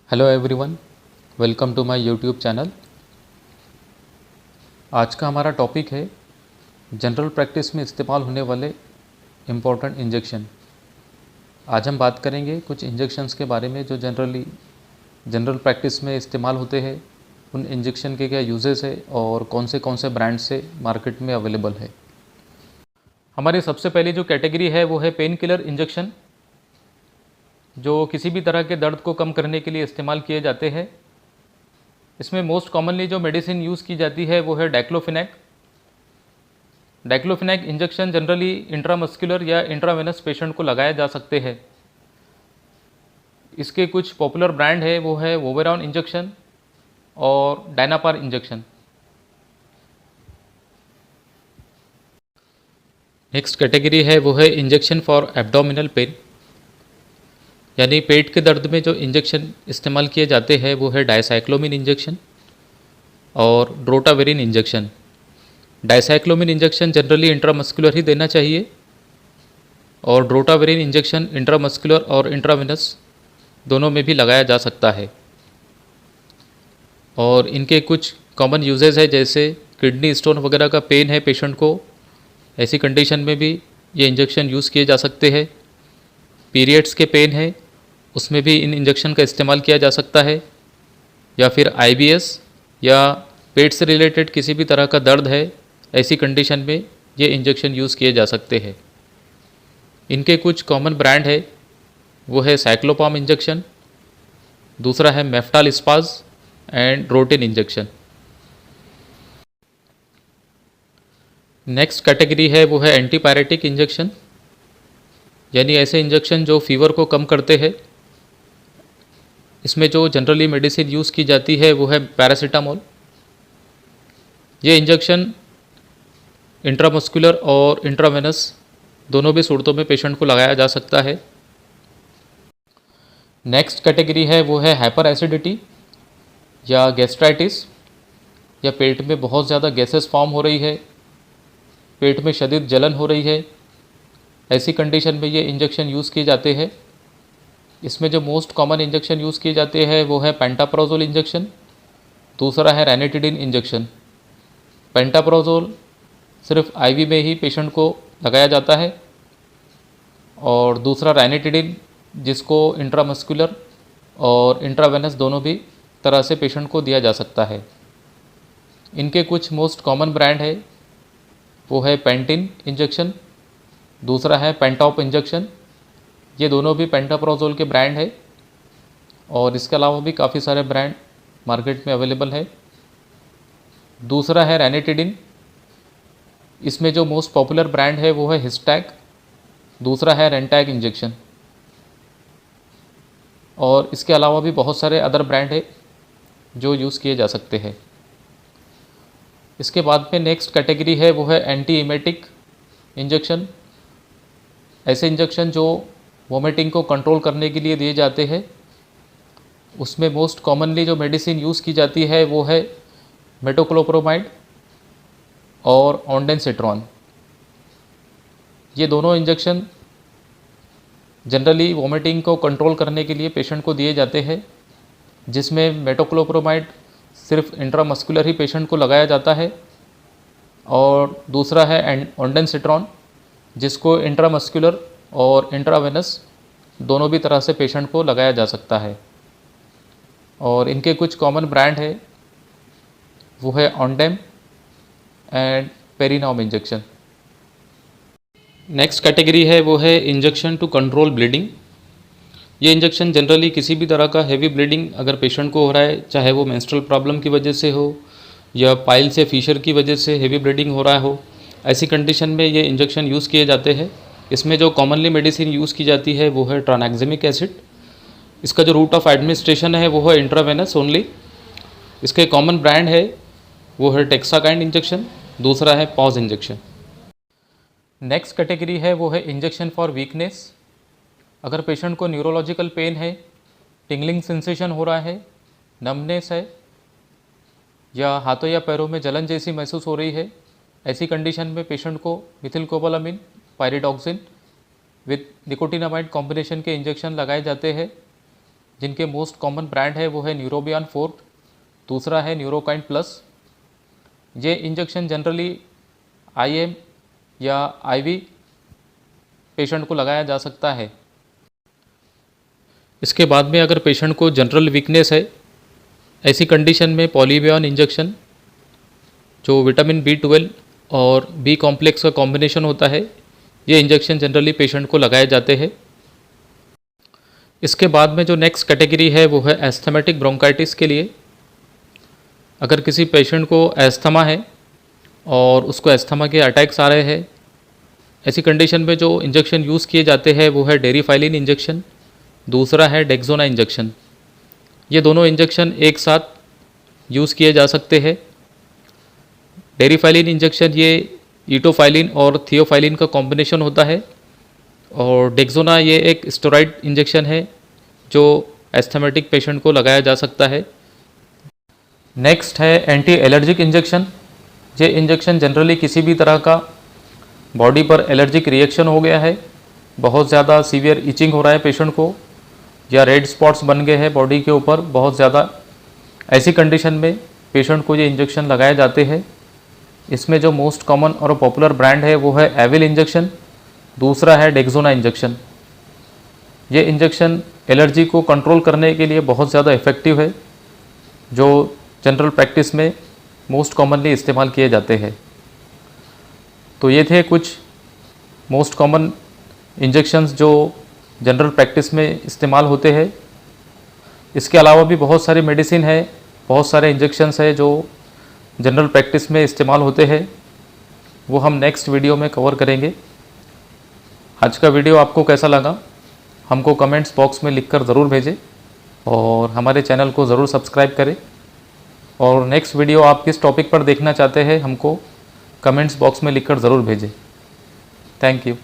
Hello everyone, welcome to my YouTube channel. आज का हमारा टॉपिक है जनरल प्रैक्टिस में इस्तेमाल होने वाले इम्पोर्टेंट इंजेक्शन। आज हम बात करेंगे कुछ इंजेक्शंस के बारे में जो जनरल प्रैक्टिस में इस्तेमाल होते हैं, उन इंजेक्शन के क्या यूजेस है और कौन से ब्रांड से मार्केट में अवेलेबल है। हमारी सबसे पहली जो कैटेगरी है वो है पेन किलर इंजेक्शन, जो किसी भी तरह के दर्द को कम करने के लिए इस्तेमाल किए जाते हैं। इसमें मोस्ट कॉमनली जो मेडिसिन यूज़ की जाती है वो है diclofenac. Diclofenac injection generally intramuscular या इंट्रावेनस पेशेंट को लगाया जा सकते हैं। इसके कुछ पॉपुलर ब्रांड है वो है वोवेरॉन इंजेक्शन और डायनापार इंजेक्शन। नेक्स्ट कैटेगरी है वो है इंजेक्शन फॉर एब्डोमिनल पेन, यानी पेट के दर्द में जो इंजेक्शन इस्तेमाल किए जाते हैं वो है डायसाइक्लोमिन इंजेक्शन और drotaverine injection. Dicyclomine injection generally intramuscular ही देना चाहिए और ड्रोटावेरिन इंजेक्शन इंट्रामस्कुलर और इंट्रावेनस दोनों में भी लगाया जा सकता है। और इनके कुछ कॉमन यूजेस है, जैसे किडनी स्टोन वगैरह का पेन है पेशेंट को, ऐसी कंडीशन में भी ये इंजेक्शन यूज़ किए जा सकते हैं। पीरियड्स के पेन है, उसमें भी इन इंजेक्शन का इस्तेमाल किया जा सकता है। या फिर IBS या पेट से रिलेटेड किसी भी तरह का दर्द है, ऐसी कंडीशन में ये इंजेक्शन यूज़ किए जा सकते हैं। इनके कुछ कॉमन ब्रांड है वो है साइक्लोपाम इंजेक्शन, दूसरा है Meftal spas and routine injection. Next category है वो है एंटीपायरेटिक इंजेक्शन, यानी ऐसे इंजेक्शन जो फीवर को कम करते हैं। इसमें जो जनरली मेडिसिन यूज़ की जाती है वो है पैरासीटामोल। ये इंजेक्शन इंट्रामस्कुलर और इंट्रावेनस दोनों भी सूरतों में पेशेंट को लगाया जा सकता है। नेक्स्ट कैटेगरी है वो है हाइपर एसिडिटी या गैस्ट्राइटिस, या पेट में बहुत ज़्यादा गैसेस फॉर्म हो रही है, पेट में शदीद जलन हो रही है, ऐसी कंडीशन में ये इंजेक्शन यूज़ किए जाते हैं। इसमें जो मोस्ट कॉमन इंजेक्शन यूज़ किए जाते हैं वो है पेंटाप्रोजोल इंजेक्शन, दूसरा है रैनिटिडिन इंजेक्शन। पेंटाप्रोजोल सिर्फ IV में ही पेशेंट को लगाया जाता है और दूसरा रैनिटिडिन, जिसको इंट्रामस्कुलर और इंट्रावेनस दोनों भी तरह से पेशेंट को दिया जा सकता है। इनके कुछ मोस्ट कॉमन ब्रांड है वो है पेंटिन इंजेक्शन, दूसरा है पेंटॉप इंजेक्शन। ये दोनों भी पेंटाप्रोजोल के ब्रांड है और इसके अलावा भी काफ़ी सारे ब्रांड मार्केट में अवेलेबल है। दूसरा है रैनिटिडिन, इसमें जो मोस्ट पॉपुलर ब्रांड है वो है हिस्टैक, दूसरा है रेंटैक इंजेक्शन। और इसके अलावा भी बहुत सारे अदर ब्रांड है जो यूज़ किए जा सकते हैं। इसके बाद में नेक्स्ट कैटेगरी है वो है एंटी इमेटिक इंजेक्शन। ऐसे इंजेक्शन जो वोमिटिंग को कंट्रोल करने के लिए दिए जाते हैं। उसमें मोस्ट कॉमनली जो मेडिसिन यूज़ की जाती है वो है मेटोक्लोप्रोमाइड और ऑन्डेंसिट्रॉन। ये दोनों इंजेक्शन जनरली वोमिटिंग को कंट्रोल करने के लिए पेशेंट को दिए जाते हैं, जिसमें मेटोक्लोप्रोमाइड सिर्फ इंट्रामस्कुलर ही पेशेंट को लगाया जाता है और दूसरा है ऑन्डेंसिट्रॉन, जिसको इंट्रामस्कुलर और इंट्रावेनस दोनों भी तरह से पेशेंट को लगाया जा सकता है। और इनके कुछ कॉमन ब्रांड है वो है ऑन्डेम एंड पेरिनॉम इंजेक्शन। नेक्स्ट कैटेगरी है वो है इंजेक्शन टू कंट्रोल ब्लीडिंग। ये इंजेक्शन जनरली किसी भी तरह का हैवी ब्लीडिंग अगर पेशेंट को हो रहा है, चाहे वो मेंस्ट्रुअल प्रॉब्लम की वजह से हो या पाइल से फिशर की वजह से हैवी ब्लीडिंग हो रहा हो, ऐसी कंडीशन में ये इंजेक्शन यूज़ किए जाते हैं। इसमें जो कॉमनली मेडिसिन यूज़ की जाती है वो है ट्रानैक्जेमिक एसिड। इसका जो रूट ऑफ एडमिनिस्ट्रेशन है वो है इंट्रावेनस ओनली। इसके कॉमन ब्रांड है वो है टेक्साकाइंड इंजेक्शन, दूसरा है पॉज इंजेक्शन। नेक्स्ट कैटेगरी है वो है इंजेक्शन फॉर वीकनेस। अगर पेशेंट को न्यूरोलॉजिकल पेन है, टिंगलिंग सेंसेशन हो रहा है, नमनेस है या हाथों या पैरों में जलन जैसी महसूस हो रही है, ऐसी कंडीशन में पेशेंट को मिथिलकोबालामिन, पायरिडॉक्सिन विद निकोटिनामाइड कॉम्बिनेशन के इंजेक्शन लगाए जाते हैं। जिनके मोस्ट कॉमन ब्रांड है वो है न्यूरोबियन फोर्ट, दूसरा है न्यूरोकाइन प्लस। ये इंजेक्शन जनरली IM या IV पेशेंट को लगाया जा सकता है। इसके बाद में अगर पेशेंट को जनरल वीकनेस है, ऐसी कंडीशन में पॉलीबियन इंजेक्शन जो विटामिन B12 और B कॉम्प्लेक्स का कॉम्बिनेशन होता है, ये इंजेक्शन जनरली पेशेंट को लगाए जाते हैं। इसके बाद में जो नेक्स्ट कैटेगरी है वो है एस्थमेटिक ब्रोंकाइटिस के लिए। अगर किसी पेशेंट को एस्थमा है और उसको एस्थमा के अटैक्स आ रहे हैं, ऐसी कंडीशन में जो इंजेक्शन यूज़ किए जाते हैं वो है डेरिफाइलिन इंजेक्शन, दूसरा है डेक्सोना इंजेक्शन। ये दोनों इंजेक्शन एक साथ यूज़ किए जा सकते हैं। डेरिफाइलिन इंजेक्शन ये ईटोफाइलिन और थियोफाइलिन का कॉम्बिनेशन होता है, और डेक्सोना ये एक स्टेरॉइड इंजेक्शन है जो एस्थमेटिक पेशेंट को लगाया जा सकता है। नेक्स्ट है एंटी एलर्जिक इंजेक्शन। ये इंजेक्शन जनरली किसी भी तरह का बॉडी पर एलर्जिक रिएक्शन हो गया है, बहुत ज़्यादा सीवियर इचिंग हो रहा है पेशेंट को, या रेड स्पॉट्स बन गए हैं बॉडी के ऊपर बहुत ज़्यादा, ऐसी कंडीशन में पेशेंट को ये इंजेक्शन लगाए जाते हैं। इसमें जो मोस्ट कॉमन और पॉपुलर ब्रांड है वो है एविल इंजेक्शन, दूसरा है डेक्सोना इंजेक्शन। ये इंजेक्शन एलर्जी को कंट्रोल करने के लिए बहुत ज़्यादा इफ़ेक्टिव है, जो जनरल प्रैक्टिस में मोस्ट कॉमनली इस्तेमाल किए जाते हैं। तो ये थे कुछ मोस्ट कॉमन इंजेक्शंस जो जनरल प्रैक्टिस में इस्तेमाल होते हैं। इसके अलावा भी बहुत सारी मेडिसिन है, बहुत सारे इंजेक्शंस है जो जनरल प्रैक्टिस में इस्तेमाल होते हैं, वो हम नेक्स्ट वीडियो में कवर करेंगे। आज का वीडियो आपको कैसा लगा हमको कमेंट्स बॉक्स में लिखकर ज़रूर भेजें, और हमारे चैनल को ज़रूर सब्सक्राइब करें। और नेक्स्ट वीडियो आप किस टॉपिक पर देखना चाहते हैं हमको कमेंट्स बॉक्स में लिखकर ज़रूर भेजें। Thank you.